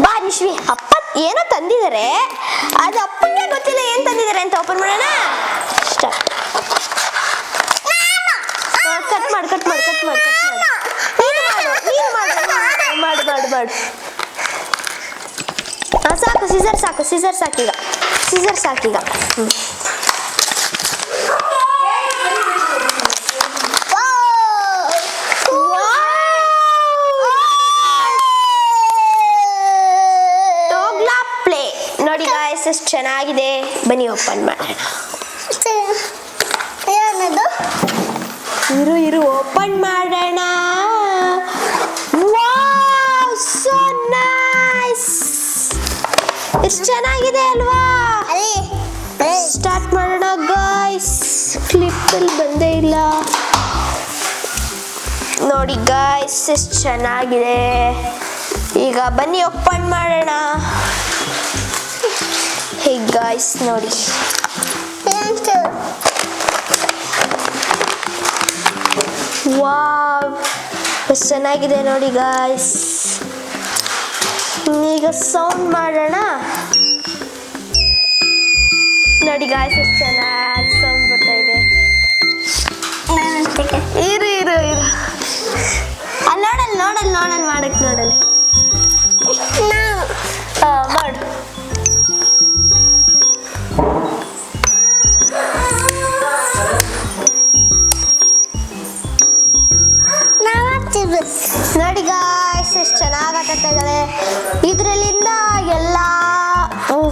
ಬಾ ನಿಶ್ವಿ, ಅಪ್ಪ ಏನೋ ತಂದಿದ್ದಾರೆ, ಅದು ಅಪ್ಪಂಗೆ ಗೊತ್ತಿಲ್ಲ ಏನ್ ತಂದಿದ್ದಾರೆ ಅಂತ. ಓಪನ್ ಮಾಡೋಣ. ಕಟ್ ಮಾಡು ಕಟ್ ಮಾಡು ಕಟ್ ಮಾಡು ಕಟ್ ಮಾಡು ಮಾಡು ಮಾಡು. ಸಾಕು, ಸೀಸರ್ ಸಾಕು, ಸೀಸರ್ ಸಾಕೀಗ, ಸೀಸರ್ ಸಾಕೀಗ. ನೋಡಿ ಗಾಯ್ಸ್ ಎಷ್ಟು ಚೆನ್ನಾಗಿದೆ, ಬನ್ನಿ ಓಪನ್ ಮಾಡೋಣ. ಇರು ಓಪನ್ ಮಾಡೋಣ. Wow, so nice. ಎಷ್ಟು ಚೆನ್ನಾಗಿದೆ ಅಲ್ವಾ? ಸ್ಟಾರ್ಟ್ ಮಾಡೋಣ ಗಾಯ್ಸ್. ಕ್ಲಿಪ್ ಅಲ್ಲಿ ಬಂದೇ ಇಲ್ಲ ನೋಡಿ ಗಾಯ್ಸ್, ಎಷ್ಟು ಚೆನ್ನಾಗಿದೆ. ಈಗ ಬನ್ನಿ ಓಪನ್ ಮಾಡೋಣ. ಹೇ ಗಾಯ್ಸ್ ನೋಡಿ, ವಾವ್ ಎಷ್ಟು ಚೆನ್ನಾಗಿದೆ ನೋಡಿ ಗಾಯ್ಸ್. ಈಗ ಸೌಂಡ್ ಮಾಡೋಣ. ನೋಡಿ ಗಾಯ್ಸ್ ಎಷ್ಟು ಚೆನ್ನಾಗಿ ಸೌಂಡ್ ಬರ್ತಾ ಇದೆ. ಇರು ಇರು ಇರು, ಅಲ್ಲಿ ನೋಡಲ್ ನೋಡಲ್ ನೋಡಲ್ ಮಾಡಕ್ ನೋಡಲ್ ಮಾಡು. ನೋಡಿ ಗಾಯ್ಸ್ ಎಷ್ಟು ಚೆನ್ನಾಗಿ ಆಟ ಇದ್ದಾಳೆ. ಇದರಲ್ಲಿಂದ ಎಲ್ಲ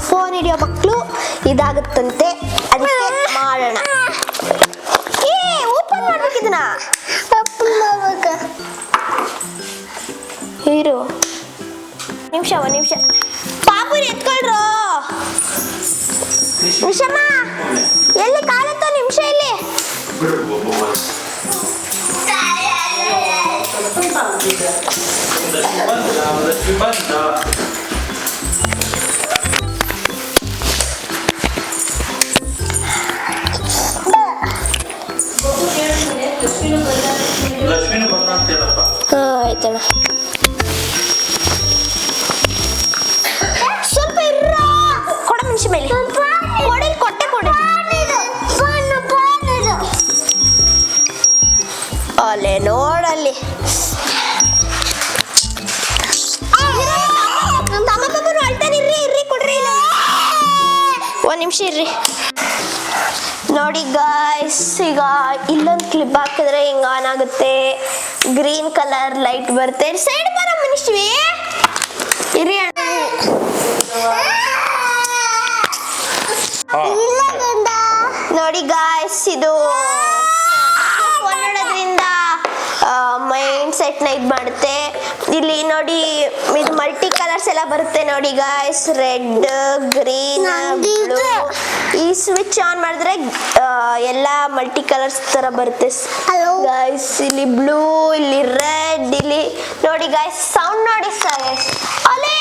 ಫೋನ್ ಹಿಡಿಯೋ ಮಕ್ಕಳು ಇದಾಗುತ್ತಂತೆ, ಅದಕ್ಕೆ ಮಾಡೋಣ. ಓಪನ್ ಮಾಡ್ಬೇಕು ಇದನ್ನ. ಇರು ನಿಮಿಷ, ಒಂದು ನಿಮಿಷ. ಪಾಪುರಿ ಎತ್ಕೊಳ್ರು. ನಿಮಿಷಮ್ಮ ಎಲ್ಲಿ ಕಾಲತ್ತ ನಿಮಿಷ ಇಲ್ಲಿ. ಆಯ್ತಣ್ಣ, ಸ್ವಲ್ಪ ಇರ ಕೊಡ ಮನುಷ್ಯ ಮೇಲೆ ಕೊಡಿ, ಕೊಟ್ಟೆ ಕೊಡಿ. ಅಲ್ಲೇ ನೋಡಲ್ಲಿ ಒಂದು ನಿಮಿಷ ಇರ್ರಿ. ನೋಡಿ ಗಾಯ್ಸ್, ಈಗ ಇಲ್ಲೊಂದು ಕ್ಲಿಪ್ ಹಾಕಿದ್ರೆ ಹಿಂಗ ಆನ್ ಆಗುತ್ತೆ, ಗ್ರೀನ್ ಕಲರ್ ಲೈಟ್ ಬರುತ್ತೆ. ಸೈಡ್ ಬರ ಮನುಷ್ಯವಿ ಇರಿ. ನೋಡಿ ಗಾಯ್ಸ್, ಇದು ಫೋನ್ ನೋಡೋದ್ರಿಂದ ಮೈಂಡ್ ಸೆಟ್ನ ಇದು ಮಾಡುತ್ತೆ. ಇಲ್ಲಿ ನೋಡಿ ಇದು ಮಲ್ಟಿ ಕಲರ್ಸ್ ಎಲ್ಲ ಬರುತ್ತೆ ನೋಡಿ ಗಾಯ್ಸ್, ರೆಡ್, ಗ್ರೀನ್, ಬ್ಲೂ. ಈ ಸ್ವಿಚ್ ಆನ್ ಮಾಡಿದ್ರೆ ಎಲ್ಲ ಮಲ್ಟಿ ಕಲರ್ಸ್ ತರ ಬರುತ್ತೆ ಗಾಯ್ಸ್. ಇಲ್ಲಿ ಬ್ಲೂ, ಇಲ್ಲಿ ರೆಡ್, ಇಲ್ಲಿ ನೋಡಿ ಗಾಯ್ಸ್. ಸೌಂಡ್ ನೋಡಿ ಅಲೆ